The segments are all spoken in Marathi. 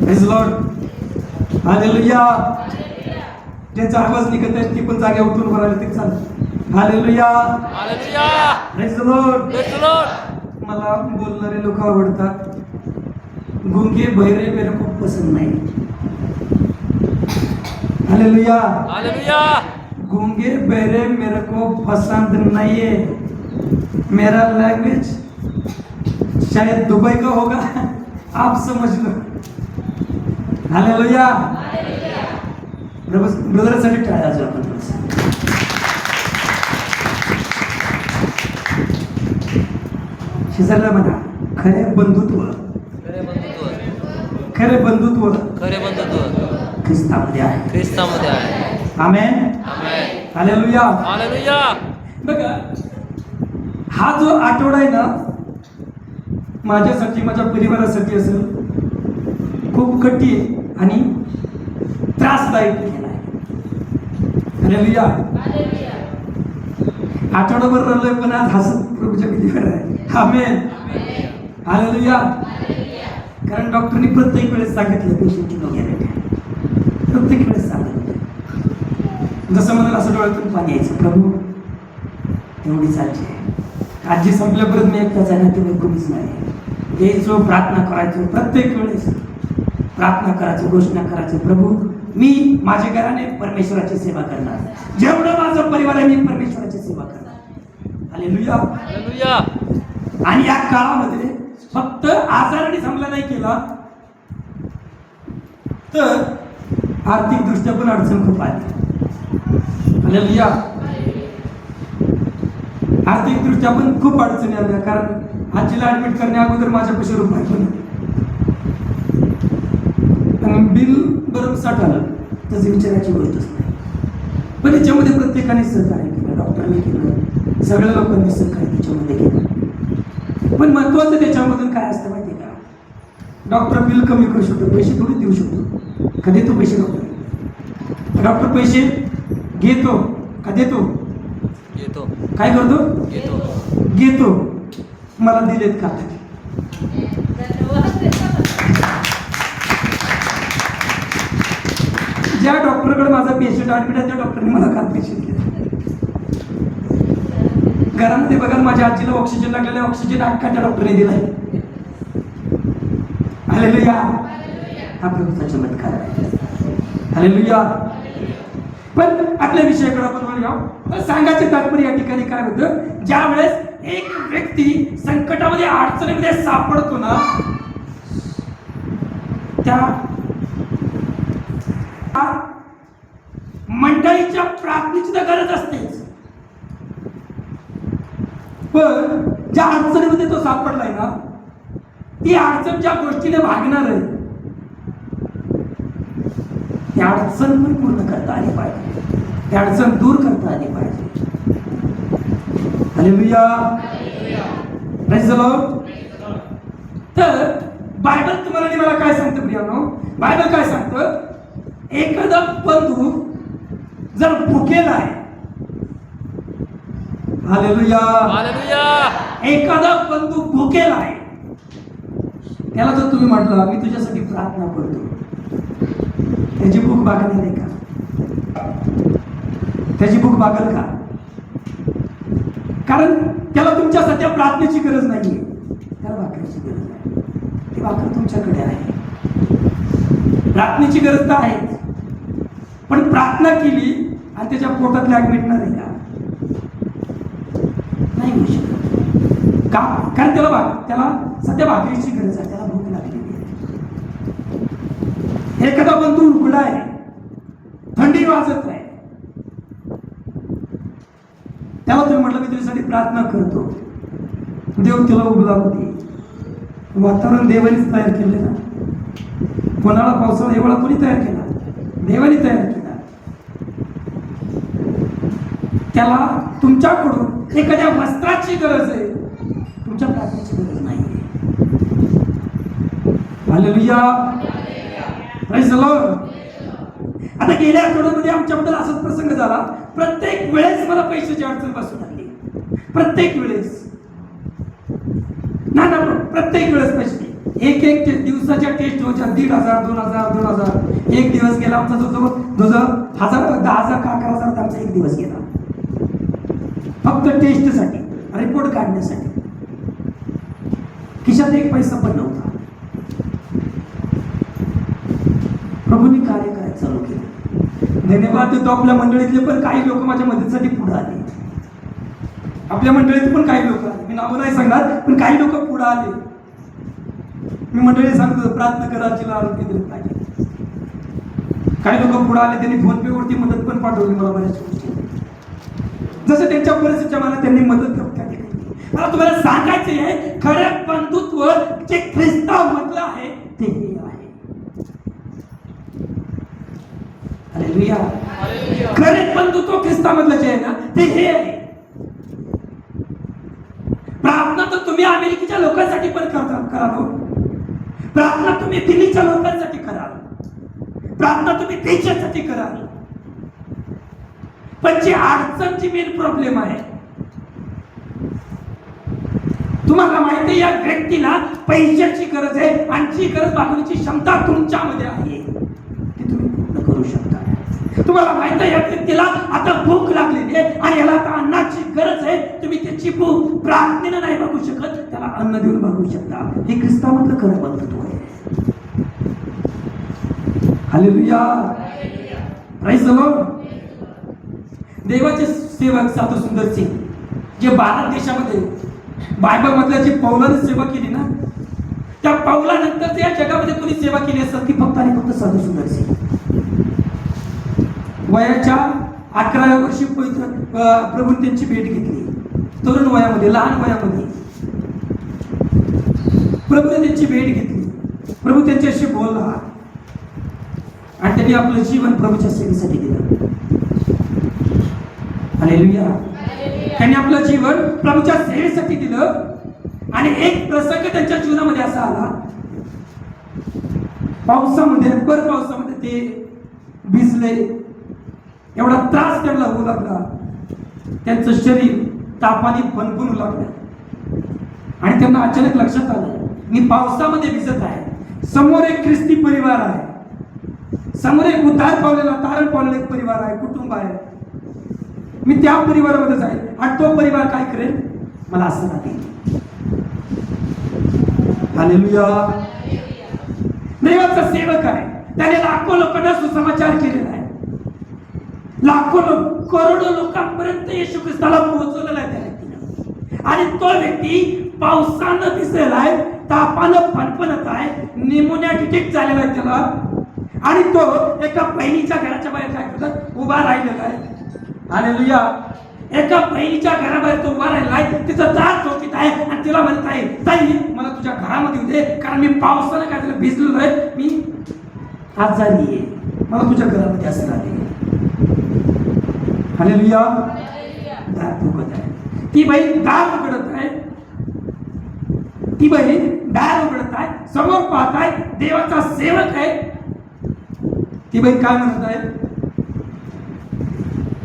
Praise Lord, hallelujah. ज्यांचा आवाज निघत आहे ती पण जागे उठून उभं राहिले ते चालतं. Hallelujah, hallelujah. Praise Lord. Praise the Lord. मला बोलणारे लोक आवडतात, गुंगे बहिरे मेरे को पसंद नाही. हालेलुया. हालेलुया. गूंगे बहरे मेरे को पसंद नहीं है. मेरा लैंग्वेज शायद दुबई का होगा, आप समझ लो. हालेलुया. ब्रदरसाठी टाळ्या वाजवा आपण थोडंसं. शेजारला म्हणा खरे बंधुत्व, खरे बंधुत्व, खरे बंधुत्व खरे बंधुत्व ख्रिस्तामध्ये आहे. ख्रिस्तामध्ये आहे. आमेन. आमेन. हालेलुया. हालेलुया. बघा, हा जो आठवडा आहे ना, माझ्यासाठी माझ्या परिवारासाठी असेल खूप कठीण आणि त्रासदायक केला आहे. हालेलुया. आठवडाभर रडलोय पण आज हसत प्रभूच्या विधीवर आहे. आमेन. हालेलुया. कारण डॉक्टरनी प्रत्येक वेळेस सांगितलं पेशंटची नो गॅरंटी, प्रत्येक वेळेस सांगितलं. जसं म्हणाल असं डोळ्यातून पाणी यायचं, प्रभू एवढी चालची आहे. आजी संपल्यापर्यंत मी एकटाच आहे ना, तेव्हा कोणीच नाही. यायचो, प्रार्थना करायचो, प्रत्येक वेळेस प्रार्थना करायचो, घोषणा करायचो, प्रभू मी माझ्या घराने परमेश्वराची सेवा करणार, जेवढं माझं परिवार आहे मी परमेश्वराची सेवा करणार. हालेलुया. हालेलुया. आणि या काळामध्ये फक्त आजाराने समला नाही केला तर आर्थिक दृष्ट्या पण अडचण खूप आली. हालेलुया. आर्थिक दृष्ट्या पण खूप अडचणी आल्या, कारण आजीला ऍडमिट करण्या अगोदर माझ्यापाशी रुपये पण आणि बिल बरं 60 आलं, तसं विचारायची गोष्टच नाही. पण याच्यामध्ये प्रत्येकाने सहकार्य केलं, डॉक्टरने केलं, सगळ्या लोकांनी सहकार्य त्याच्यामध्ये केलं. पण महत्वाचं त्याच्यामधून काय असतं माहिती आहे का, डॉक्टर बिल कमी करू शकतो, पैसे थोडी देऊ शकतो. कधी तो पैसे नको, डॉक्टर पैसे घेतो का देतो, येतो. काय करतो, येतो. घेतो. मला दिलेत का, ज्या डॉक्टरकडे माझा पेशंट ऍडमिट आहे त्या डॉक्टरने मला काल पैसे दिले. घरामध्ये बघा, माझ्या आजीला ऑक्सिजन लागलेला, ऑक्सिजन अख्खा त्या डॉक्टरने दिलाय. हालेलुया. हा प्रभूचा चमत्कार आहे. हालेलुया. पण आपल्या विषयाकडे आपण वळूया. सांगायचे तात्पर्य या ठिकाणी काय होतं, ज्या वेळेस एक व्यक्ती संकटामध्ये अडचणीमध्ये सापडतो ना, त्या मंडळीच्या प्रार्थनेची तर गरज असतेच, पण ज्या अडचणीमध्ये तो सापडलाय ना, ती अडचण ज्या गोष्टीने भागणार आहे ती अडचण पण पूर्ण करता आली पाहिजे, ती अडचण दूर करता आली पाहिजे. हालेलुया. Praise the Lord. तर बायबल तुम्हाला आणि मला काय सांगतं प्रियानो, बायबल काय सांगतं, एखादा बंधू जर भुकेला आहे, हालेलुया, हालेलुया. एखादा बंधू भुकेला आहे, त्याला जर तुम्ही म्हटलं मी तुझ्यासाठी प्रार्थना करतो, त्याची भूक भागणार आहे का, त्याची भूक भागल का? कारण त्याला तुमच्या सध्या प्रार्थनेची गरज नाहीये, त्याला भाकरीची गरज आहे. ती भाकर तुमच्याकडे आहे. प्रार्थनेची गरज तर आहे, पण प्रार्थना केली आणि त्याच्या पोटात लाग मिटणार आहे का? नाही होऊ शकत. का? कारण त्याला सध्या भाकरीची गरज आहे, त्याला भूक लागलेली आहे. एखादा बंधू उघडा आहे, थंडी वाजत आहे, त्याला तुम्ही म्हटलं मी तुझ्यासाठी प्रार्थना करतो, देव तुला उभला होती. वातावरण देवानीच तयार केले ना, कोणाला पावसाळा हिवाळा कोणी तयार केला, देवानी तयार केला. त्याला तुमच्याकडून एखाद्या वस्त्राची गरज आहे, तुमच्या प्रार्थनेची गरज नाही. हालेलुया. Praise the Lord. आता गेल्या आठवड्यामध्ये आमच्याबद्दल असाच प्रसंग झाला. प्रत्येक वेळेस मला पैशाची अडचण बसून आली, प्रत्येक वेळेस ना प्रत्येक वेळेस पैसे. एक दिवसाच्या टेस्ट होत्या 1,500, 2,000, 2,000. एक दिवस गेला आमचा जवळ 1,000, 10,000 का 11,000 आमचा एक दिवस गेला फक्त टेस्टसाठी, रिपोर्ट काढण्यासाठी. खिशात एक पैसा पण नव्हता. प्रभूंनी कार्य करायला चालू केलं. धन्यवाद देतो आपल्या मंडळीतले पण काही लोक माझ्या मदतीसाठी पुढे आले. आपल्या मंडळीत पण काही लोक आले, मी नाव नाही सांगणार, पण काही लोक पुढे आले. मी मंडळी सांगतो प्रार्थना करा, जिला आरोग्य दिलं पाहिजे. काही लोक पुढे आले, त्यांनी फोन पे वरती मदत पण पाठवली मला बऱ्याच गोष्टी. जसं त्यांच्या परिस्थितीच्या मला त्यांनी मदत केली. मला तुम्हाला सांगायचे आहे, खरं बंधुत्व जे ख्रिस्ताव मधलं आहे ते हे आहे. हालेलुया. खरे बंधुत्व ख्रिस्तामधलं जे आहे ना ते हे आहे. प्रार्थना तर तुम्ही अमेरिकेच्या लोकांसाठी पण कराल, प्रार्थना तुम्ही दिल्लीच्या लोकांसाठी कराल, प्रार्थना तुम्ही देशासाठी कराल. पण जी अडचणची मेन प्रॉब्लेम आहे, तुम्हाला माहिती आहे या व्यक्तीला पैशाची गरज आहे आणि जी गरज भागवण्याची क्षमता तुमच्यामध्ये आहे ती तुम्ही पूर्ण करू शकता. तुम्हाला माहिती आहे या व्यक्तीला आता भूक लागलेली आहे आणि याला आता अन्नाची गरज आहे. तुम्ही त्याची भूक प्रार्थनेनं नाही भागू शकत, त्याला अन्न देऊन भागू शकता. हे ख्रिस्तामधलं खरं बंधुत्व आहे. हालेलुया. Praise the Lord. देवाचे सेवक साधू सुंदर सिंग जे भारत देशामध्ये बायबल मधल्या जी पौलाने सेवा केली ना, त्या पौलानंतर या जगामध्ये कोणी सेवा केली असेल ती फक्त आणि फक्त साधू सुंदर सिंग. वयाच्या 11व्या वर्षी प्रभूने त्यांची भेट घेतली. तरुण वयामध्ये, लहान वयामध्ये प्रभूने त्यांची भेट घेतली. प्रभू त्यांच्याशी बोलला आणि त्यांनी आपलं जीवन प्रभूच्या सेवेसाठी दिलं. हालेलुया. त्यांनी आपलं जीवन प्रभूच्या सेवेसाठी दिलं. आणि एक प्रसंग त्यांच्या जीवनामध्ये असा आला, पावसामध्ये, भर पावसामध्ये ते भिजले. एवढा त्रास त्यांना होऊ लागला, त्यांचं शरीर तापाने फणफणू लागलं. आणि त्यांना अचानक लक्षात आलं, मी पावसामध्ये भिजत आहे, समोर एक ख्रिस्ती परिवार आहे, समोर एक उद्धार पावलेला, तारण पावलेला एक परिवार आहे, कुटुंब आहे. मी त्या परिवारामध्ये जाईल आणि तो परिवार काय करेल, मला असं लागेल. हालेलुया. देवाचा सेवक आहे, त्याने लाखो लोकांना सुसमाचार केलेला आहे. लाखो लोक, करोडो लोकांपर्यंत येशू ख्रिस्ताला पोहोचवलेला आहे त्या व्यक्तीने. आणि तो व्यक्ती पावसानं भिजलेला आहे, तापानं फणफणत आहे, निमोनिया डिटेक्ट झालेला आहे त्याला. आणि तो एका बहिणीच्या घराच्या बाहेर काय करतात, उभा राहिलेला आहे. हालेलुया. एका बहिणीच्या घराबाहेर तो उभा राहिला आहे, तिचं दार ठोकीत आहे आणि तिला म्हणत आहे, ताई मला तुझ्या घरामध्ये येऊ दे, कारण मी पावसानं काय झालं भिजलेलो आहे, मी आजारी आहे, मला तुझ्या घरामध्ये असं राहिले. हालेलुया. दार ठोकत आहे. ती बहीण दार उघडत आहे, ती बहीण दार उघडत आहे, समोर पाहत आहे, देवाचा सेवक आहे. ती बहीण काय म्हणत आहे,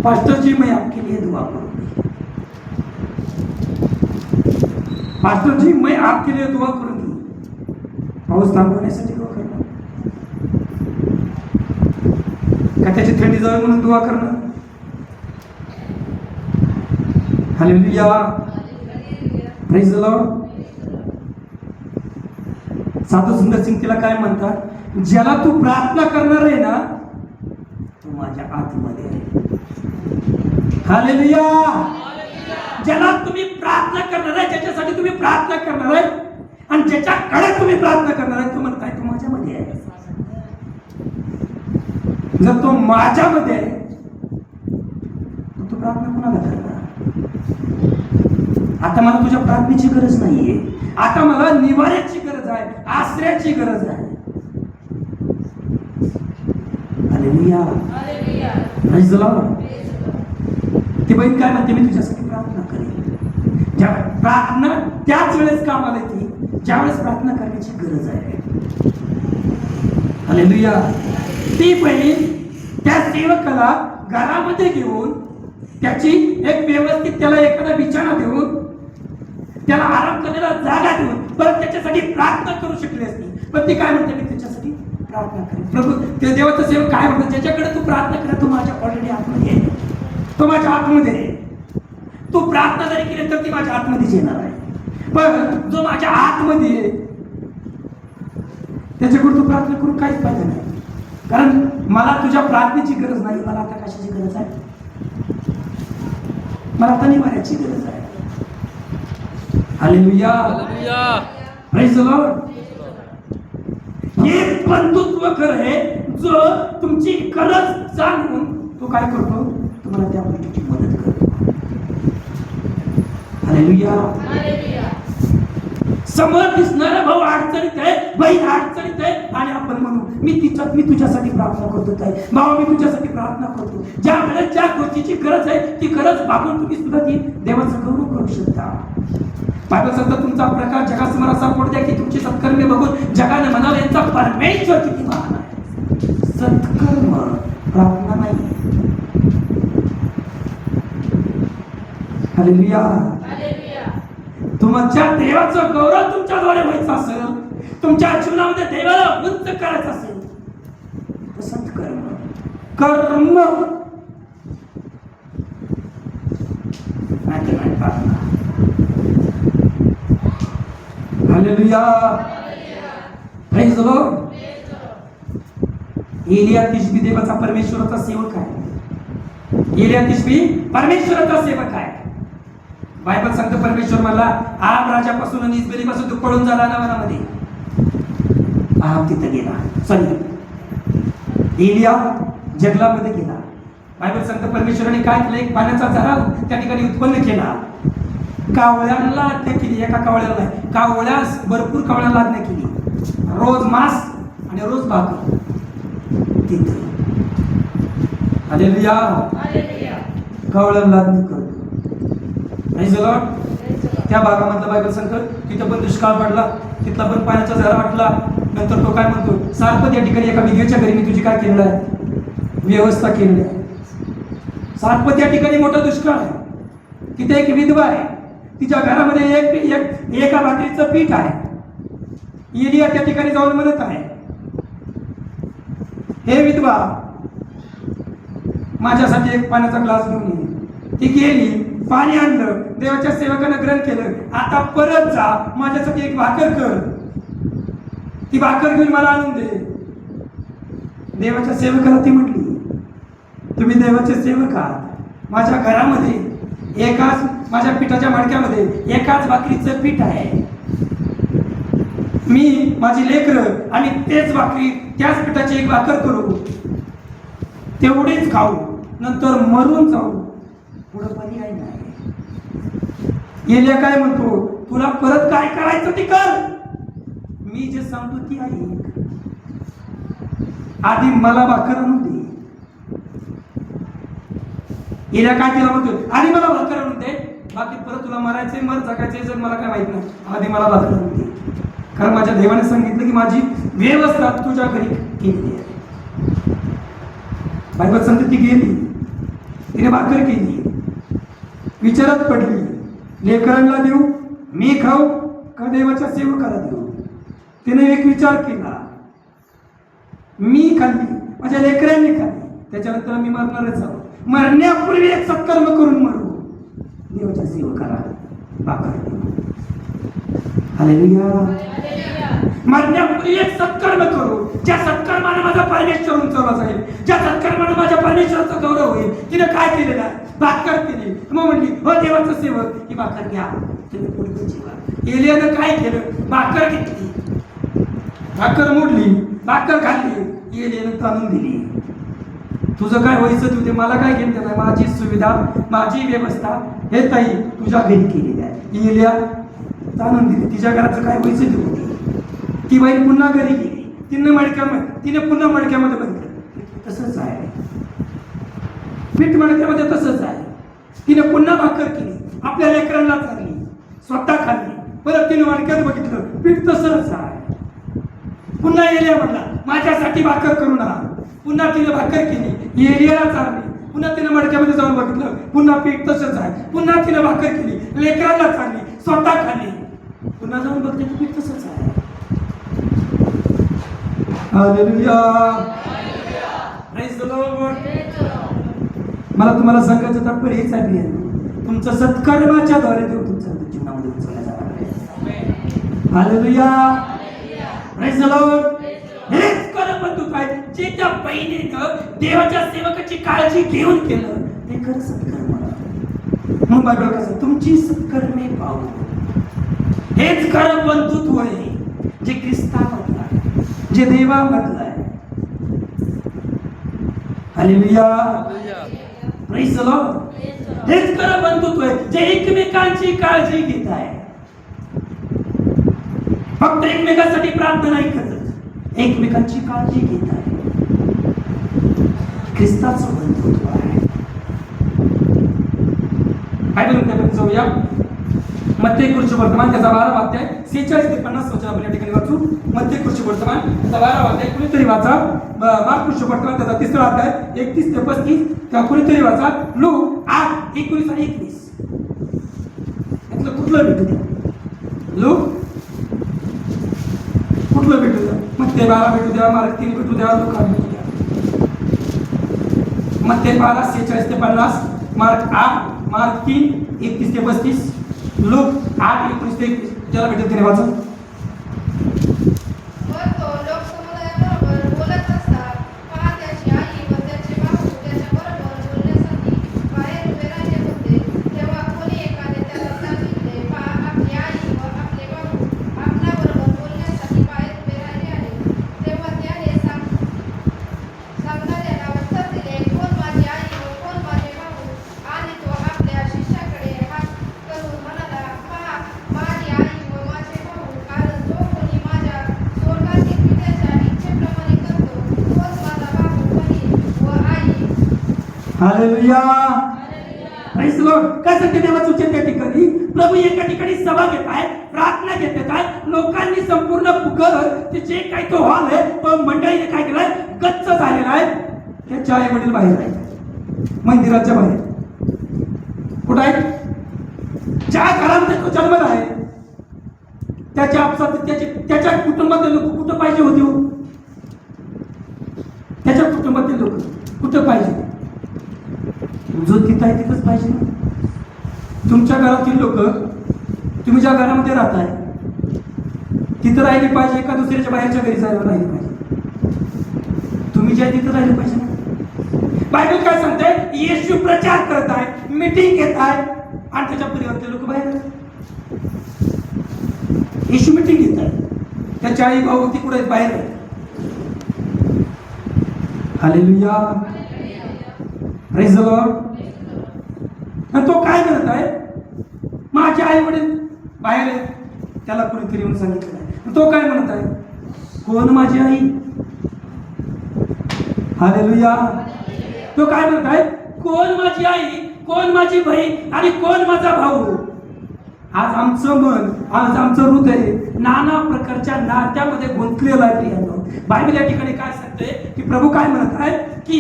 पास्टर जी मैं आपके लिए दुआ करूंगी, पास्टर जी मैं आपके लिए दुआ करूंगी. पाऊस थांबवण्यासाठी दुआ करणार का, त्याची थंडी जावी म्हणून दुआ करणार. हालेलुया. Praise the Lord. साधू सुंदर सिंग तिला काय म्हणतात, ज्याला तू प्रार्थना करणार आहे ना तो माझ्या आतमध्ये आहे. हालेलुया. ज्याला तुम्ही प्रार्थना करणार आहे, ज्याच्यासाठी तुम्ही प्रार्थना करणार आहे आणि ज्याच्याकडे तुम्ही प्रार्थना करणार आहे, तो म्हणताय तो माझ्यामध्ये आहे. जर तो माझ्यामध्ये आहे तो प्रार्थना कोणाला करणार. आता मला तुझ्या प्रार्थनेची गरज नाहीये, आता मला निवाऱ्याची गरज आहे, आश्रयाची गरज आहे. हालेलुया. Praise the Lord. ती बहीण काय म्हणते, मी तुझ्यासाठी प्रार्थना करेन. ज्या प्रार्थना त्याच वेळेस कामाला येते ज्यावेळेस प्रार्थना करण्याची गरज आहे. हालेलुया. ती बहीण त्या सेवकाला घरामध्ये घेऊन त्याची एक व्यवस्थित त्याला एखादा बिछाना देऊन त्याला आराम करण्याला जागा देऊन परत त्याच्यासाठी प्रार्थना करू शकली असती, पण ती काय म्हणते, मी त्याच्यासाठी प्रार्थना करेन. प्रभू ते देवाचं सेवक काय म्हणतात, ज्याच्याकडे तू प्रार्थना करा तो माझ्या ऑलरेडी आतमध्ये आहे, तो माझ्या आतमध्ये आहे. तू प्रार्थना जरी केली तर ती माझ्या आतमध्येच येणार आहे. पण जो माझ्या आतमध्ये आहे त्याच्याकडे तू प्रार्थना करून काहीच फायदा नाही. कारण मला तुझ्या प्रार्थनेची गरज नाही, मला आता कशाची गरज आहे, मला आता निवाऱ्याची गरज आहे. Hallelujah, hallelujah. Praise the Lord. हे बंधुत्व खरं आहे, जो तुमची गरज जाणून तो काय करतो, तुम्हाला त्या गोष्टीची मदत करतो. हालेलुया. समोर दिसणारा भाऊ अडचणीत आहे, बहीण अडचणीत आहे, आणि आपण म्हणू मी तुझ्यासाठी प्रार्थना करतो आहे, भाऊ मी तुझ्यासाठी प्रार्थना करतो. ज्या वेळेस ज्या गोष्टीची गरज आहे ती गरज भागून तुम्ही सुद्धा ती देवाचं गौरव करू शकता. बायबल सांगतं तुमचा प्रकार जगासमोर असा पडू द्या की तुमची सत्कर्मे बघून जगाने म्हणावं यांचा परमेश्वर किती महान आहे. सत्कर्म प्रार्थना नाही. हालेलुया. तुमच्या देवाचं गौरव तुमच्याद्वारे व्हायचं असेल, तुमच्या जीवनामध्ये देवाला उंच करायचं असेल तर सत्कर्म कर्म नाही प्रार्थना. हालेलुया. Praise the Lord. एलिया तिशबी देवाचा परमेश्वराचा सेवक आहे. एलिया तिशबी परमेश्वराचा सेवक आहे. बायबल सांगतं परमेश्वर मला आहाब राजापासून आणि इस्बेलीपासून तू पळून झाला ना वनामध्ये. आहाब तिथे गेला, सॉरी एलिया जंगलामध्ये गेला. बायबल सांगतं परमेश्वराने काय केलं, एक पाण्याचा झरा त्या ठिकाणी उत्पन्न केला. कावळ्यांना आज्ञा केली, एका कावळ्याला नाही, कावळ्यास भरपूर कावळ्यांना आज्ञा केली, रोज मांस आणि रोज भाकर तिथं. हालेलुया. कावळ्यांना आज्ञा करतो. Praise the Lord. त्या भागामधला बायबल सांगतं तिथं पण दुष्काळ पडला, तिथला पण पाण्याचा झरा वाटला. नंतर तो काय म्हणतो, सारखं त्या ठिकाणी एका विधवेच्या घरी मी तुझी काय केलेलं आहे, व्यवस्था केलेली आहे. सारखं त्या ठिकाणी मोठा दुष्काळ आहे, तिथे एक विधवा आहे, तिच्या घरामध्ये एका भाकरीचं पीठ आहे. एलिया त्या ठिकाणी जाऊन म्हणत आहे, हे विधवा माझ्यासाठी एक पाण्याचा ग्लास घेऊन ये. ती गेली, पाणी आणलं, देवाच्या सेवकानं ग्रहण केलं. आता परत जा, माझ्यासाठी एक भाकर कर, ती भाकर घेऊन मला आणून दे. देवाच्या सेवकाला ती म्हटली, तुम्ही देवाचे सेवक आहात, माझ्या घरामध्ये एकाच, माझ्या पिठाच्या मडक्यामध्ये एकाच भाकरीचं पीठ आहे. मी माझी लेकरं आणि तेच भाकरी, त्याच पिठाची एक भाकर करू, तेवढेच खाऊ, नंतर मरून जाऊ, पुढं पर्याय नाही. एलिया काय म्हणतो, तुला परत काय करायचं ते कर, मी जे सांगतो ती ऐक, आधी मला भाकर आणून दे. एलिया काय केला म्हणतो, आधी मला भाकर आणून दे, बाकी परत तुला मरायचंय मर, जगायचंय जग, मला काय माहित नाही, आधी मला भाकर आणून दे. कारण माझ्या देवाने सांगितलं की माझी व्यवस्था तुझ्या घरी केली आहे. बायबल सांगते ती गेली, तिने भाकर केली, विचारात पडली, लेकरांना देऊ, मी खाऊ का देवाच्या सेवकाला देऊ. तिने एक विचार केला, मी खाल्ली, माझ्या लेकरांनी खाल्ली, त्याच्यानंतर मी मरणारच आहोत, मरण्यापूर्वी एक सत्कर्म करून मरू, देवाच्या सेवकाला भाकर देऊ. हालेलुया. मरण्यापूर्वी एक सत्कर्म करू, ज्या सत्कर्माने माझा परमेश्वर उंचावला जाईल, ज्या सत्कर्माने माझ्या परमेश्वराचा गौरव होईल. तिने काय केलेलं आहे, भाकर केली. मग म्हणली, हो देवाचा सेवक, ही भाकर घ्या, तुम्ही पुढे जेवा. एलियानं काय केलं, भाकर घेतली, भाकर मोडली, भाकर खाल्ली, एलियानं ताणून दिली. तुझं काय व्हायचं तुझे, मला काय घेणं नाही, माझी सुविधा, माझी व्यवस्था हे ताई तुझ्या घरी केलेली आहे. एलिया ताणून दिली, तिच्या घराचं काय व्हायचं ते होती. ती बाई पुन्हा घरी गेली, तिने पुन्हा मडक्यामध्ये बघितलं, तसंच आहे, पीठ मडक्यामध्ये तसंच आहे. तिने पुन्हा भाकर केली, आपल्या लेकरांना चालली, स्वतः खाल्ली, परत तिने मडक्यात बघितलं, पीठ तसंच आहे. पुन्हा एलिया म्हटला, माझ्यासाठी भाकर करू ना. पुन्हा तिने भाकर केली, एलियाला चालली, पुन्हा तिने मडक्यामध्ये जाऊन बघितलं, पुन्हा पीठ तसंच आहे. पुन्हा तिने भाकर केली, लेकरांना चालली, स्वतः खाल्ली, पुन्हा जाऊन बघते की पीठ तसंच आहे. हालेलुया. Praise the Lord. मला तुम्हाला सांगायचं तात्पर्य हेच आहे, तुमचं सत्कर्माच्या द्वारे देव तुमच्या चिन्हामध्ये उचलला जाणार आहे. हालेलुया. Praise the Lord. हेच खरं बंधुत्व आहे जे त्या बहिणीनं देवाच्या सेवकाची काळजी घेऊन केलं ते खरं सत्कर्म. म्हणून बायबल कसं तुमची सत्कर्मे पाहू. हेच खरं बंधुत्व आहे जे ख्रिस्तामधलं आहे, जे देवामधलं आहे. हालेलुया. Praise the Lord. हेच खरं बंधुत्व आहे जे एकमेकांची काळजी घेत आहे. फक्त एकमेकांसाठी प्रार्थना नाही करत, एकमेकांची काळजी घेत आहे. ख्रिस्ताचं बंधुत्व आहे. बायबलमध्ये जाऊया. मत्ती कृषी वर्तमान त्याचा 12 अध्याय 46 ते 50 वचन आपण या ठिकाणी वाचू. मत्ती कृषी वर्तमान त्याचा 12 अध्याय कुणीतरी वाचा. मार्क कृषी वर्तमान त्याचा 3रा अध्याय 31 ते 35 किंवा कुणीतरी वाचा. लूक 8:19 आणि 21. यातलं कुठलं भेटू द्या. लूक कुठलं भेटू द्या. मत्ती 12 भेटू द्या, मार्क 3 भेटू द्या, लूक 8 भेटू द्या. मत्ती 12 46 ते 50, मार्क 8 मार्क 3 31 ते 35, लूक 8 19 ते 21. ज्याला भेटेल त्याने वाचा. हालेलुया. Praise the Lord. काय सांगते देवाचं वचन त्या ठिकाणी? प्रभू एका ठिकाणी सभा घेत आहे, प्रार्थना घेत आहेत. लोकांनी संपूर्ण घर ते जे काही तो हॉल आहे तो मंडळीने काय केलंय गच्च झालेला आहे. त्याच्या आई वडील बाहेर आहे, मंदिराच्या बाहेर. कुठं आहे? ज्या घरामध्ये तो जन्मला आहे त्याच्या आपसात त्याच्या कुटुंबातील लोक कुठं पाहिजे होते हो? त्याच्या कुटुंबातील लोक कुठं पाहिजे? जो तिथं आहे तिथंच पाहिजे ना. तुमच्या घरातील लोक तुम्ही ज्या घरामध्ये राहताय तिथं राहिली पाहिजे का दुसऱ्याच्या बाहेरच्या घरी जायला राहिली पाहिजे? तुम्ही ज्या तिथं राहिले पाहिजे ना. बायबल काय सांगताय? येशू प्रचार करत आहे, मीटिंग घेत आहे आणि त्याच्या परिवारातले लोक बाहेर आहेत. येशू मीटिंग घेत आहे, त्याच्या आई भाऊ ती कुठे बाहेर आहे. हालेलुया. Praise the Lord. तो काय करत आहे? माझे आई वडील बाहेर आहेत, त्याला कोणीतरी येऊन सांगितलं आहे. तो काय म्हणत आहे? कोण माझी आई? हालेलुया. तो काय म्हणत आहे? कोण माझी आई, कोण माझी बहीण आणि कोण माझा भाऊ? आज आमचं मन, आज आमचं हृदय नाना प्रकारच्या नात्यामध्ये गुंतलेलं आहे. प्रियांनो, बायबल या ठिकाणी काय सांगते की प्रभू काय म्हणत आहे की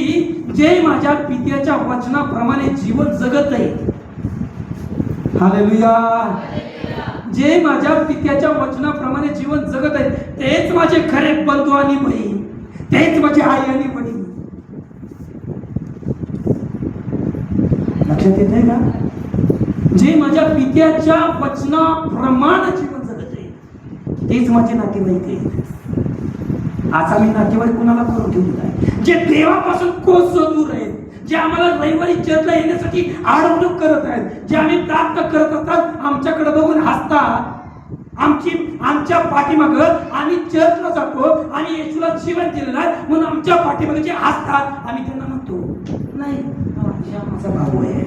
जे माझ्या पित्याच्या वचनाप्रमाणे जीवन जगत आहे. हालेलुया. जे माझ्या पित्याच्या वचनाप्रमाणे जीवन जगत आहे तेच माझे खरे बंधू आणि बहीण, तेच माझे आई आणि वडील. लक्षात येत आहे का? जे माझ्या पित्याच्या वचनाप्रमाणे जीवन जगत आहे तेच माझे नातेवाईक आहेत. आज आम्ही नातेवाईक कुणाला करून ठेवलेला आहे? जे देवापासून कोस दूर आहेत, जे आम्हाला रविवारी चर्चला येण्यासाठी आडवणूक करत आहेत, जे आम्ही प्रार्थना करत असतात आमच्याकडे बघून हसतात. आमच्या पाठीमाग आम्ही चर्चला जातो आणि येशूला जीवन दिलेलं आहे म्हणून आमच्या पाठीमागे जे हसतात आम्ही त्यांना म्हणतो नाही माझा भाऊ आहे.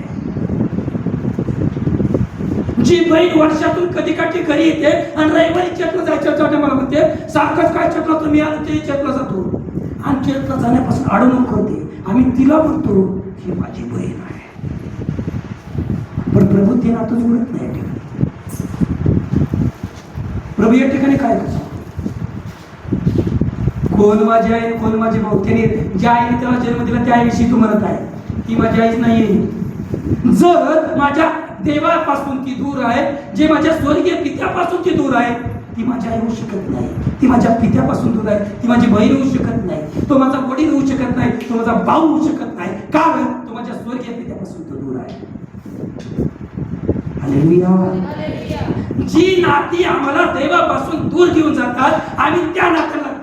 जी बहीण वर्षातून कधी काठी घरी येते आणि रविवारी चर्चला जायचं मला म्हणते सारखंच काय चर्चला तुम्ही आलो ते चर्चला जातो आणि चर्चला जाण्यापासून अडवणूक करते. आम्ही तिला म्हणतो ही माझी बहीण आहे. पण प्रभू ते नातं जुळत नाही. या ठिकाणी प्रभू या ठिकाणी काय करतो? कोण माझी आई, कोण माझे भाऊ? त्याने ज्या आईने त्याला जन्म दिला त्या आईविषयी तू म्हणत आहे ती माझी आईच नाही. जर माझ्या देवापासून ती दूर आहे, जे माझ्या स्वर्गीय पित्यापासून ती दूर आहे, ती माझी आई होऊ शकत नाही, ती माझ्या पित्यापासून दूर आहे, ती माझी बहीण होऊ शकत नाही, तो माझा वडील होऊ शकत नाही, तो माझा भाऊ होऊ शकत नाही, कारण तो माझ्या स्वर्गीय पित्यापासून तो दूर आहे. हालेलुया. जी नाती आम्हाला देवापासून दूर घेऊन जातात, आम्ही त्या नात्याला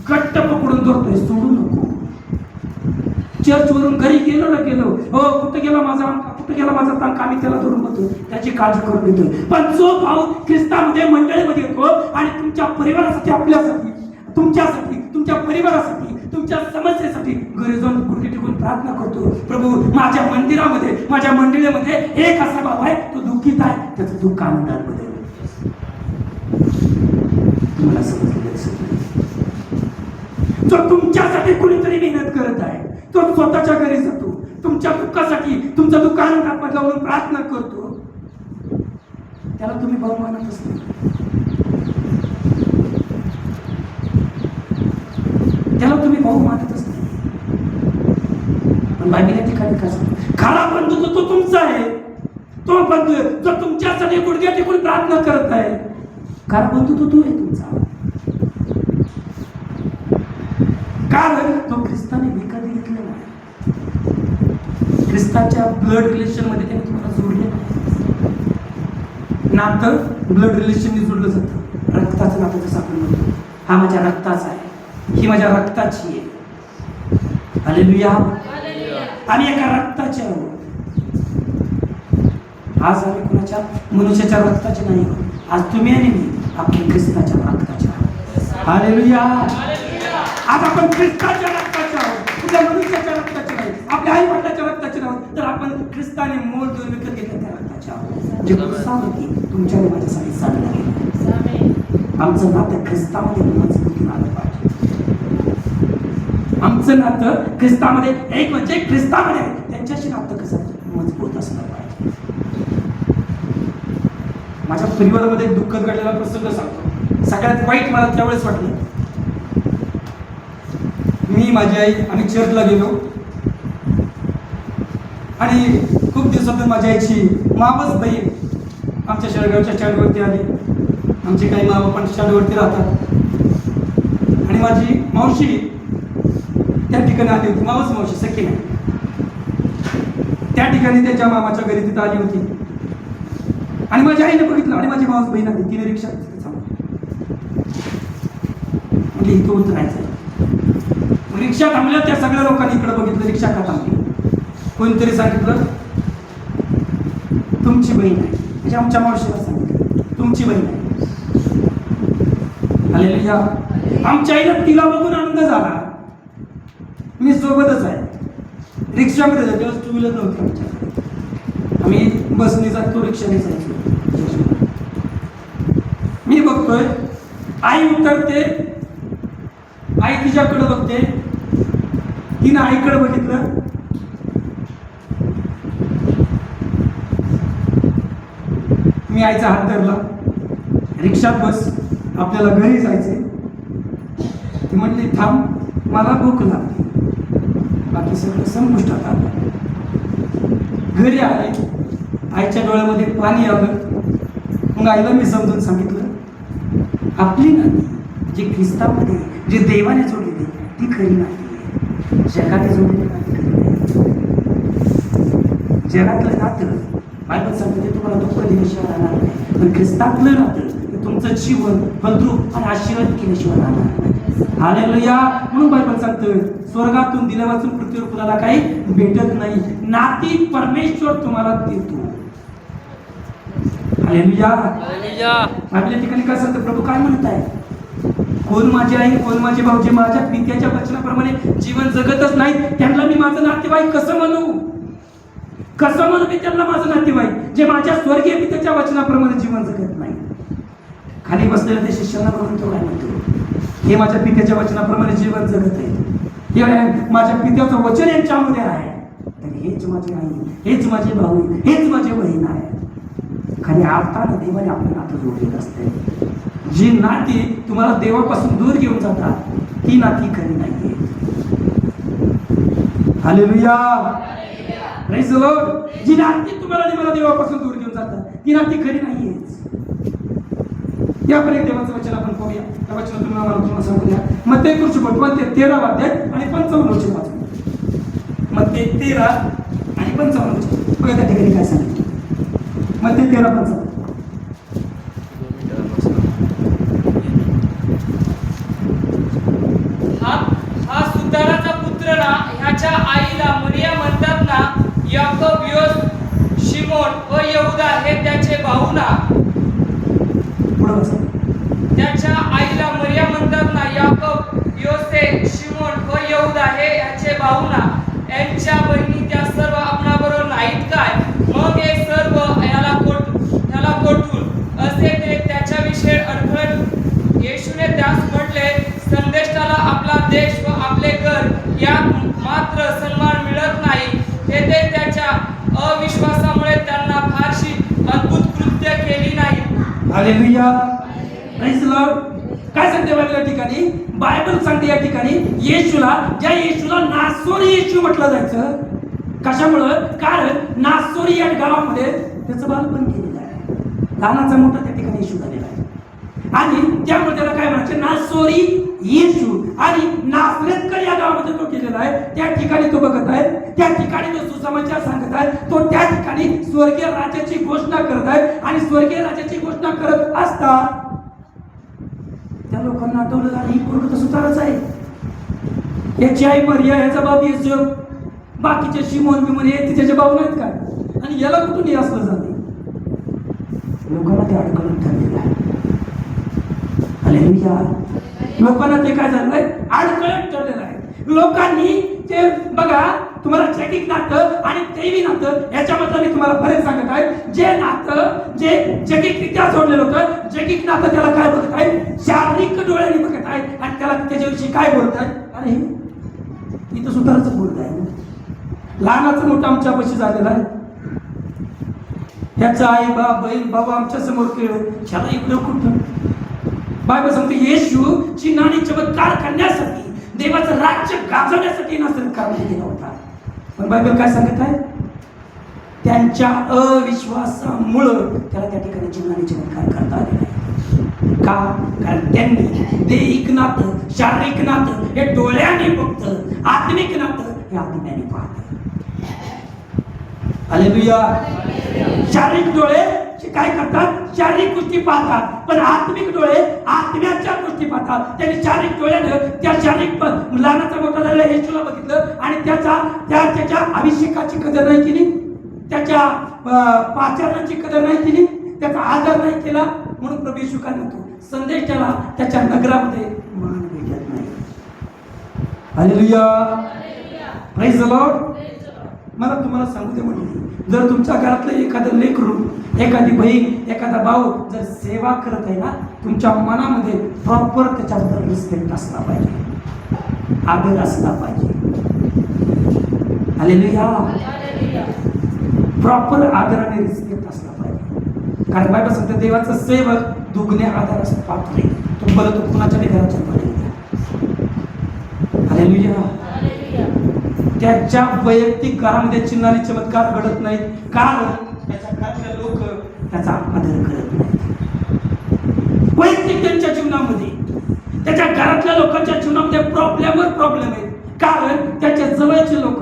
घट्ट पकडून धरतोय, सोडू नको. चर्च वरून घरी गेलो ना गेलो, हो कुठे गेला माझा अंका, कुठे गेला माझा तांका, आम्ही त्याला धरून बघतो, त्याची काळजी करून घेतोय. पण जो भाऊ ख्रिस्तामध्ये मंडळीमध्ये येतो आणि तुमच्या परिवारासाठी, आपल्यासाठी, तुमच्यासाठी, तुमच्या परिवारासाठी, तुमच्या समस्येसाठी घरी जाऊन गुडघे टेकून प्रार्थना करतो, प्रभू माझ्या मंदिरामध्ये, माझ्या मंडळीमध्ये एक असा भाऊ आहे, तो दुःखीत आहे, त्याचं दुःख आनंदात बदल. तुम्हाला समजलं? जो तुमच्यासाठी कुणीतरी मेहनत करत आहे, तो स्वतःच्या घरी जातो, तुमच्या दुःखासाठी, तुमचं दुःख आनंदात बदलावून प्रार्थना करतो, त्याला तुम्ही भाऊ मानतच नाही. त्याला तुम्ही भाऊ मानतच नाही. पण बायबल या ठिकाणी काय सांगतो? खरा बंधू तो तुमचा आहे, तो बंधू जो तुमच्यासाठी गुडघे टेकून प्रार्थना करत आहे, खरा बंधू तो आहे तुमचा. कारण तो ख्रिस्ताने विकत घेतलेला आहे. ख्रिस्ताच्या ब्लड रिलेशन मध्ये त्याने तुम्हाला जोडले नाही. नातं ब्लड रिलेशनने जोडलं जातं, रक्ताचं नातं जसं आपण म्हणतो, हा माझ्या रक्ताचा आहे, ही माझ्या रक्ताची आहे. हालेलुया. आम्ही एका रक्ताचे आहोत. आज आम्ही कुणाच्या मनुष्याच्या रक्ताचे नाही आहोत. आज तुम्ही आणि मी आपण ख्रिस्ताच्या रक्ताचे आहोत. हालेलुया. आज आपण ख्रिस्ताच्या रक्ताचे आहोत, कुठल्या मनुष्याच्या रक्ताचे नाही, आपल्या आई वडिलाच्या रक्ताचे आहोत, तर आपण ख्रिस्ताने मोल देऊन विकत घेतल्या त्या रक्ताचे आहोत, जे क्रुसावरती तुमच्या आणि माझ्यासाठी चाललं गेलं. आमचं नातं ख्रिस्तामध्ये मजबूतीने आलं पाहिजे. आमचं नातं ख्रिस्तामध्ये, एक म्हणजे ख्रिस्तामध्ये त्यांच्याशी नातं कसं मजबूत असलं पाहिजे. माझ्या परिवारामध्ये एक दुःखद घडलेला प्रसंग सांगतो. सगळ्यात वाईट मला त्यावेळेस वाटलं. मी, माझी आई, आम्ही चर्चला गेलो आणि खूप दिवसातून माझ्या आईची मावस बहीण आमच्या शेळगावच्या स्टँडवरती आली. आमचे काही मामा पण स्टँडवरती राहतात आणि माझी मावशी त्या ठिकाणी आली होती. मावस मावशी, सख्खी नाही, त्या ठिकाणी त्याच्या मामाच्या घरी तिथं आली होती आणि माझ्या आईने बघितलं आणि माझी मावस बहीण आली. तिने रिक्षा म्हणजे इथं उतरायचं. रिक्षा थांबल्या, त्या सगळ्या लोकांनी इकडे बघितलं, रिक्षा का थांबली. कोणतरी सांगितलं तुमची बहीण आहे, म्हणजे आमच्या मावशीला सांगितलं तुमची बहीण आहे. हालेलुया. आमच्या आईला तिला बघून आनंद झाला. मी सोबतच आहे, रिक्षामध्ये जातो, तेव्हा टू व्हीलर नव्हती आमच्याकडे, आम्ही बसने जातो, रिक्षाने जायचो. मी बघतोय आई उतरते, आई तिच्याकडे बघते, तिनं आईकडे बघितलं, मी आईचा हात धरला, रिक्षात बस, आपल्याला घरी जायचे. ती म्हटली थांब, मला भूक लागली. बाकी सगळं संपुष्टात आलं. घरी आले, आईच्या डोळ्यामध्ये पाणी आलं. मग आईला मी समजून सांगितलं आपली नाती जी ख्रिस्तामध्ये, जी देवाने जोडलेली, ती खरी नाती आहे. जगाने जोडलेली नाती खरी नाही. जगातलं नातं बायबल सांगते ते तुम्हाला दुःख दिल्याशिवाय राहणार नाही, पण ख्रिस्तातलं नातं तुमचं जीवन फलद्रूप आणि आशीर्वाद केल्याशिवाय राहणार नाही. हालेलुया. म्हणून बायबल सांगतं स्वर्गातून दिल्या वाचून पृथ्वीवर कुणाला काही भेटत नाही, नाती परमेश्वर तुम्हाला देतो. हालेलुया. बायबल ठिकाणी काय सांगतं, प्रभू काय म्हणत आहे, कोण माझी आई, कोण माझे भाऊ, जे माझ्या पित्याच्या वचनाप्रमाणे जीवन जगतच नाही, त्यांना मी माझं नातेवाईक कसं म्हणू? कसं म्हणू मी त्यांना माझं नातेवाईक, जे माझ्या स्वर्गीय पित्याच्या वचनाप्रमाणे जीवन जगत नाही? खाली बसलेल्या त्या शिष्यांना बघून तो काय म्हणतो, हे माझ्या पित्याच्या वचनाप्रमाणे जीवन जगत आहे, हे माझ्या पित्याचं वचन यांच्यामध्ये आहे, तर हेच माझी आई, हेच माझे भाऊ, हेच माझे बहीण आहे. खाली अर्थानं देवाने आपलं नातं जोडलेलं असते. जी नाती तुम्हाला देवापासून दूर घेऊन जातात, ती नाती खरी नाहीये. हालेलुया. Praise the Lord. जी नाती तुम्हाला देवापासून दूर घेऊन ती नाती खरी नाहीयेच. यापर्यंत देवाचं वचन आपण पाहूया. त्या वचन तुम्हाला सांगूया. मत्ते 13 अध्याय आणि 55 वचन वाचूया. मत्ते 13 आणि 55 वचन बघा त्या ठिकाणी काय सांगितलं. मत्ते 13:55. हा सुताराचा पुत्र ना, ह्याच्या आईला मरिया म्हणतात ना, याकोब, योस, शिमोन व यहुदा हे त्याचे भाऊ ना. त्याच्या आईला मरिया म्हणतात ना, याकोब, योसे, शिमोन व यहुदा हे ह्याचे भाऊ ना. यांच्या बहिणी त्या सर्व आपणाबरोबर नाहीत काय? मग हे सर्व याला कोठून असे ते त्याच्याविषयी अडखळत. येशूने त्यास म्हटले, संदेष्टाला आपला देश व आपले घर यात मात्र सन्मान मिळत नाही. तेथे त्याच्या अविश्वासामुळे त्यांना फारशी अद्भुत कृत्य केली नाही. Hallelujah, praise the Lord. काय सांगते बायबल या ठिकाणी? बायबल सांगते या ठिकाणी ज्या येशूला नासोरी येशू म्हटलं जायचं. कशामुळं? कारण नासोरी या गावामध्ये त्याचं बालपण केलेलं आहे. लहानाचा मोठा त्या ठिकाणी येशू झालेला आहे आणि त्यामुळे त्याला काय म्हणायचे? नासोरी येशू. आणि नासरेतकर या गावामध्ये तो केलेला आहे. त्या ठिकाणी तो बघत आहे, त्या ठिकाणी तो सुसमाचार सांगत आहे. तो त्या ठिकाणी स्वर्गीय राज्याची घोषणा करत आहे आणि स्वर्गीय राज्याची घोषणा करत असता त्या लोकांना आठवलं, अरे ही पोरगं तर सुतारच आहे. याची आई मरिया, याचा बाप येशू, बाकीचे शिमोन बिमोन हे तिच्याचे भाऊ नाहीत काय? आणि याला कुठून हे असलं झालं? लोकांना ते अडकळून ठरलेलं आहे. हालेलुया. लोकांना ते काय झालंय? अडकळत ठरलेलं आहे. लोकांनी ते बघा, तुम्हाला जैविक नातं आणि दैवी नातं याच्याबद्दल मी तुम्हाला बरेच सांगत आहे. जे नातं जे जैविकरित्या जोडलेलं होतं, जैविक नातं त्याला काय बघत आहे? शारीरिक डोळ्यांनी बघत आहे आणि त्याला त्याच्याविषयी काय बोलत आहे? अरे इथं सुतारच बोलत आहे. लहानाचं मोठं आमच्या पाशी झालेला आहे. ह्याचा आई बाप बहीण भाऊ आमच्या समोर केलं, ह्याला इकडं कुठं? बायबल सांगते येशू चिन्हाने चमत्कार करण्यासाठी, देवाचं राज्य गाजवण्यासाठी नासरत काढला गेला होता. पण बायबल काय सांगत आहे? त्यांच्या अविश्वासामुळं त्याला त्या ठिकाणी चिन्हाने चमत्कार करता आले नाही. का? कारण त्यांनी दैहिक नातं, शारीरिक नातं हे डोळ्याने बघतं, आत्मिक नातं हे आत्म्याने पाहतं. हालेलुया. शारीरिक डोळे काय करतात? शारीरिक गोष्टी पाहतात, पण आत्मिक डोळे आत्म्याच्या गोष्टी पाहतात. त्यांनी शारीरिक डोळ्यानं त्या शारीरिक लहानाचा मोठा झालेला येशूला बघितलं आणि त्याच्या अभिषेकाची कदर नाही केली, त्याच्या पाचारणाची कदर नाही केली, त्याचा आदर नाही केला. म्हणून प्रभू येशू काय म्हणतो? संदेश त्याला त्याच्या नगरामध्ये मान भेटत नाही. Hallelujah, praise the Lord. मला तुम्हाला सांगू दे म्हणजे, जर तुमच्या घरातलं एखादं लेकरू, एखादी बहीण, एखादा भाऊ जर सेवा करत आहे ना, तुमच्या मनामध्ये प्रॉपर त्याच्याबद्दल रिस्पेक्ट असला पाहिजे, आदर असला पाहिजे. हालेलुया. प्रॉपर आदर आणि रिस्पेक्ट असला पाहिजे. कारण बायबल सांगते देवाचा सेवक दुगणे आदरास पात्र आहे. तो बोलत तो कुणाच्या घराच्या मध्ये. हालेलुया. त्याच्या वैयक्तिक घरामध्ये चिन्हाने चमत्कार घडत नाहीत, कारण त्याच्या घरातले लोक त्याचा आदर करत नाहीत. वैयक्तिक त्यांच्या जीवनामध्ये, त्याच्या घरातल्या लोकांच्या जीवनामध्ये प्रॉब्लेमवर प्रॉब्लेम आहे, कारण त्याच्या जवळचे लोक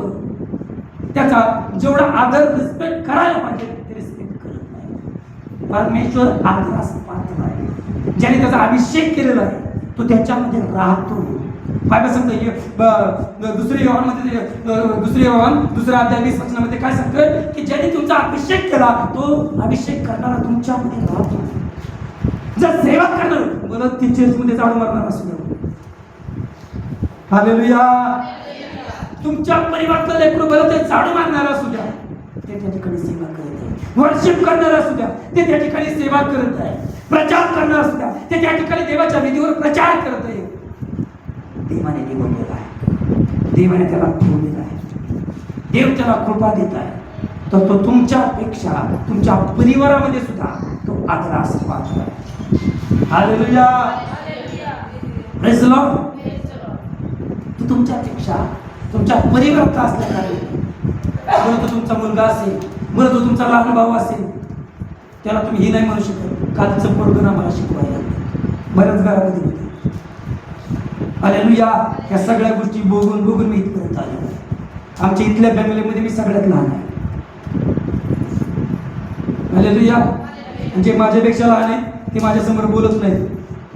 त्याचा जेवढा आदर रिस्पेक्ट करायला पाहिजे ते रिस्पेक्ट करत नाही. परमेश्वर आदरास पात्र आहे. ज्याने त्याचा अभिषेक केलेला आहे तो त्याच्यामध्ये राहतो. बायबल सांगते दुसरे योहान 2 अध्याय 20 वचनामध्ये काय सांगतोय की ज्याने तुमचा अभिषेक केला तो अभिषेक करणारा तुमच्यामध्ये राहतो. जर सेवा करणार बोलत ती चर्चमध्ये झाडू मारणार असू द्या. हालेलुया. तुमच्या परिवारातलं लेकरू बोलत ते झाडू मारणार असू द्या, ते त्या ठिकाणी सेवा करत आहे. वर्शिप करणार असू द्या, ते त्या ठिकाणी सेवा करत आहे. प्रचार करणार असू द्या, ते त्या ठिकाणी देवाच्या विधीवर प्रचार करत आहे. देवाने निवडलेला आहे, देवाने त्याला ठेवलेला आहे, देव त्याला कृपा देत आहे. तर तो तुमच्यापेक्षा तुमच्या परिवारामध्ये सुद्धा तो आदरास पात्र आहे. हालेलुया. Praise the Lord. तो तुमच्यापेक्षा तुमच्या परिवारात असल्या कारणाने, बरं तो तुमचा मुलगा असेल, बरं तो तुमचा लहान भाऊ असेल, त्याला तुम्ही हे नाही म्हणू शकत कालचं पोरगं आम्हाला शिकवायला लागलं. बऱ्याच घरामध्ये होते. हालेलुया. या सगळ्या गोष्टी बघून बघून मी इथपर्यंत आलो. आमच्या इथल्या फॅमिलीमध्ये मी सगळ्यात लहान आहे. हालेलुया. जे माझ्यापेक्षा लहान आहेत ते माझ्यासमोर बोलत नाहीत.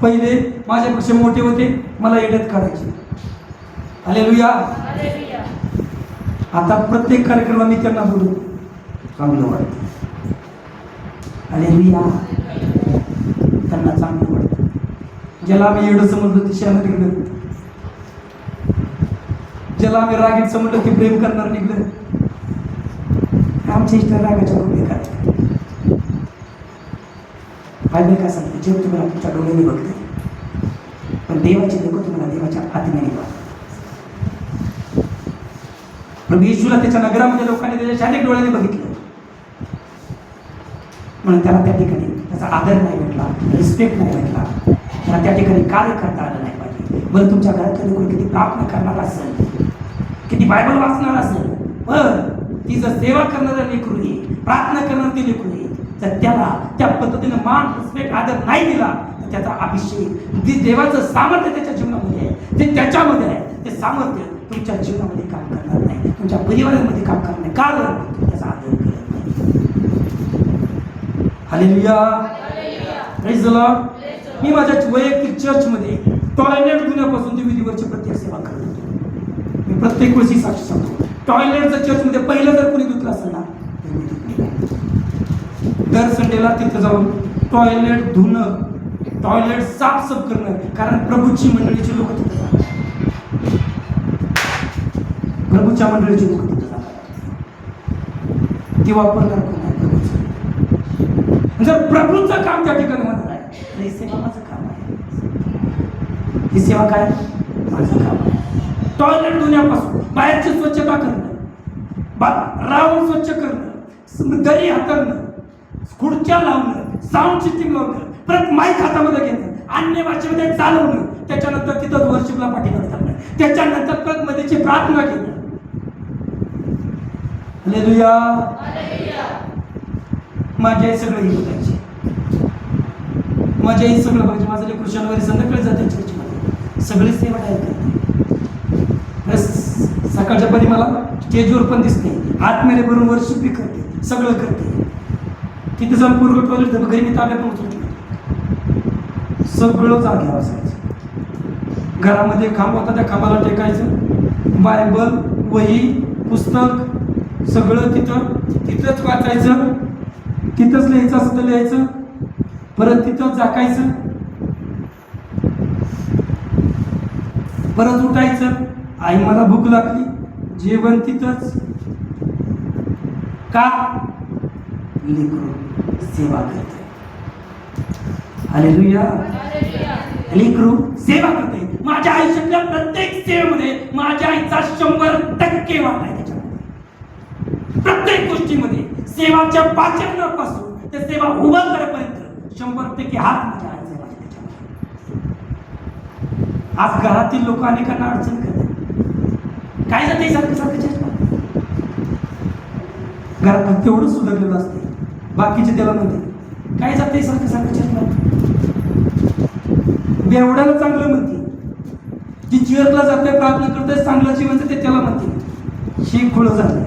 पहिले माझ्यापेक्षा मोठे होते, मला येड्यात काढायचे. हालेलुया. आता प्रत्येक कार्यक्रमाला मी त्यांना बोलतो, चांगलं वाटतं. हालेलुया. त्यांना चांगलं वाटतं. ज्याला आम्ही येडं समजलो ते शहाणं निघलं, ज्याला आम्ही रागीत समजलं ते प्रेम करणार निघलं. आमच्या इष्ट रागाच्या गोष्टी काय बायबल काय सांगते, जग तुम्हाला तुमच्या डोळ्याने बघते, पण देवाची लोक तुम्हाला देवाच्या आत्म्याने बघतात. प्रभू येशूला त्याच्या नगरामध्ये लोकांनी त्याच्या शारीरिक डोळ्याने बघितलं, म्हणून त्याला त्या ठिकाणी त्याचा आदर नाही भेटला, रिस्पेक्ट नाही भेटला, त्याला त्या ठिकाणी कार्य करता आलं नाही पाहिजे. बरं तुमच्या घरातले लोक किती प्रार्थना करणार असेल, किती बायबल वाचणार असेल, पण ती जर सेवा करणारा लेकरू आहे, प्रार्थना करणारा ती लेकरू आहे, तर त्याला त्या पद्धतीने मान रिस्पेक्ट आदर नाही दिला तर त्याचा अभिषेक जे देवाचं सामर्थ्य त्याच्या जीवनामध्ये आहे ते त्याच्यामध्ये आहे, ते सामर्थ्य तुमच्या जीवनामध्ये काम करणार नाही, तुमच्या परिवारामध्ये काम करणार नाही, कारण त्याचा आदर करत नाही. हालेलुया. Praise the Lord. मी माझ्या वैयक्तिक चर्चमध्ये टॉयलेट धुण्यापासून ते विधीवरची प्रत्येक सेवा करत होतो. मी प्रत्येक वेळी साक्षी सांगतो, टॉयलेटचं चर्चमध्ये पहिलं जर कोणी धुतलं असेल ना तर मी धुतलं. दर संडेला तिथं जाऊन टॉयलेट धुणं, टॉयलेट साफसफ करणं, कारण प्रभूची मंडळीची लोक तिथं जातात, प्रभूच्या मंडळीची लोक तिथं जातात. ती वापरणार कोण आहे? प्रभूचं. जर प्रभूचं काम त्या ठिकाणी होणार आहे तर ही सेवा माझं काम आहे. ही सेवा काय? माझं काम आहे. टॉयलेट धुण्यापासून बाहेरची स्वच्छता करणं, राऊंड स्वच्छ करणं, दरी हातरणं, खुर्च्या लावणं, साऊंड सिस्टीम लावणं, परत माईक हातामध्ये घेणं, अन्य भाषेमध्ये चालवणं, त्याच्यानंतर तिथं वर्शिपला पाठीमागे टाकणं, त्याच्यानंतर परत मध्येची प्रार्थना घेणं. हालेलुया. माझी आई सगळं हे बघायची, माझी आई सगळं बघायची. माझं लेकरू शनिवारी संध्याकाळी जाते चर्चमध्ये, सगळी सेवा डायरेक्ट करते. सकाळच्या परी मला स्टेजवर पण दिसते, आत्म्याने भरून वर्शिप बी करते, सगळं करते. तिथे जाऊन पूर्व टॉयलेट घरी मी ताब्यात पण उचलतो, सगळं जागेवर असायचं. घरामध्ये खांब होता, त्या खांबाला टेकायचं, बायबल, वही, पुस्तक सगळं तिथंच वाचायचं, तिथंच लिहायचं असं तर लिहायचं, परत तिथंच झाकायचं, परत उठायचं. आई मला भूक लागली, जेवण तिथंच. का? लेकरू सेवा करते. हालेलुया. लेकरू सेवा करते. माझ्या आयुष्यातल्या प्रत्येक सेवेमध्ये माझ्या आईचा 100% वाटा आहे. त्याच्यामध्ये प्रत्येक गोष्टीमध्ये सेवाच्या पाचरणापासून ते सेवा उभं करेपर्यंत 100% हात माझ्या आईचा आहे त्याच्यामध्ये. आज घरातील लोक अनेकांना अडचण करतात, काय जाते सारखं सारखं चष्मा. घरात फक्त एवढं सुधारलेलं असते, बाकीचे त्याला म्हणते काय जाते सारखं सारखं चष्मा. बेवड्याला चांगलं म्हणते, जी चेअरला जाते प्रार्थना करते चांगलं जीवन ते त्याला म्हणते शी खुळं झालंय,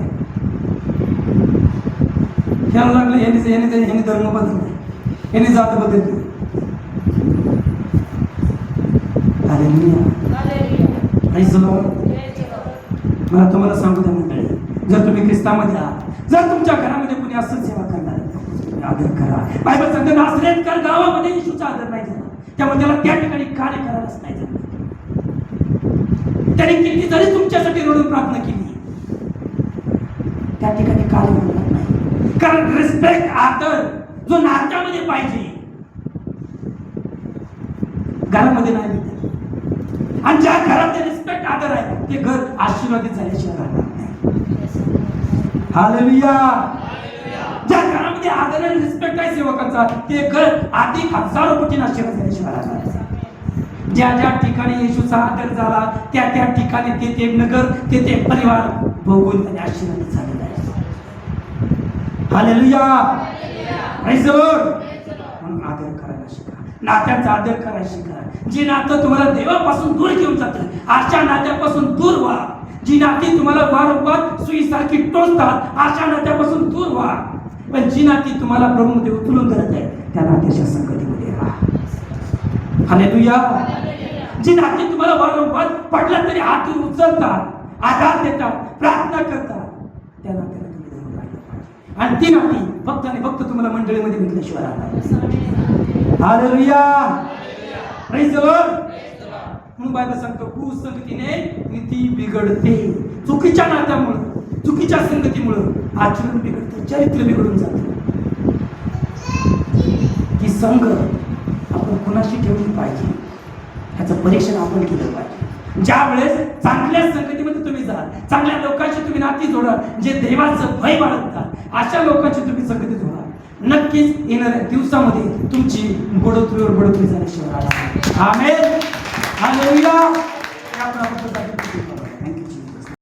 ह्याला लागलं ह्याने धर्म बदललाय, ह्याने जात बदलली. मला तुम्हाला सांगू द्या मंडळी, जर तुम्ही ख्रिस्तामध्ये आहात, जर तुमच्या घरामध्ये कोणी असंच सेवा करणार तुम्ही आदर करा. बायबल सांगते नासरेतकर गावामध्ये येशूचा आदर नाही झाला, त्यामुळे त्याला त्या ठिकाणी कार्य करायलाच नाही झालं. त्याने किती जरी तुमच्यासाठी रडून प्रार्थना केली, त्या ठिकाणी कार्य होणार नाही. कारण रिस्पेक्ट आदर जो नात्यामध्ये पाहिजे घरामध्ये नाही भेटत. आणि ज्या घरामध्ये रिस्पेक्ट आदर आहे ते घर आशीर्वादित झाल्याशिवाय राहणार नाही. हालेलुया. ज्या घरामध्ये आदर आणि रिस्पेक्ट आहे सेवकांचा ते घर अधिक हजारो पटीने आशीर्वाद झाल्याशिवाय राहणार नाही. ज्या ज्या ठिकाणी येशूचा आदर झाला त्या त्या ठिकाणी ते नगर ते परिवार भोगून त्याने आशीर्वादित झालेला आहे. हालेलुया. Praise the Lord. म्हणून आदर करायला शिका, नात्याचा आदर करायला शिका. जी नातं तुम्हाला देवापासून दूर घेऊन जातं, अशा नात्यापासून दूर व्हा. जी नाती तुम्हाला वारंवार सुईसारखी टोचतात, अशा नात्यापासून दूर व्हा. पण जी नाती तुम्हाला प्रभूमध्ये उचलून धरत आहे, त्या नात्याच्या संगतीमध्ये राहा. हालेलुया. जी नाती तुम्हाला वारंवार पडलं तरी हातून उचलतात, आधार देतात, प्रार्थना करतात, त्या नात्याला तुम्ही धरून राहिलं पाहिजे. आणि ती नाती फक्त आणि फक्त तुम्हाला मंडळीमध्ये भेटल्याशिवाय राहणार. हालेलुया. Praise the Lord. म्हणून बायबल सांगतो, कुसंगतीने नीती बिघडते. चुकीच्या नात्यामुळे, चुकीच्या संगतीमुळे आचरण बिघडतं, चरित्र बिघडून जातं. की संघ आपण कुणाशी ठेवली पाहिजे ह्याचं परीक्षण आपण केलं पाहिजे. ज्या वेळेस चांगल्या संगतीमध्ये तुम्ही जाल, चांगल्या लोकांची तुम्ही नाती जोडाल, जे देवाचं भय बाळगतात, अशा लोकांची तुम्ही संगती जोडाल, नक्कीच येणाऱ्या दिवसामध्ये तुमची बढोतरीवर बढोतरी झाल्याशिवाय राहणार नाही. आमेन. हालेलुया.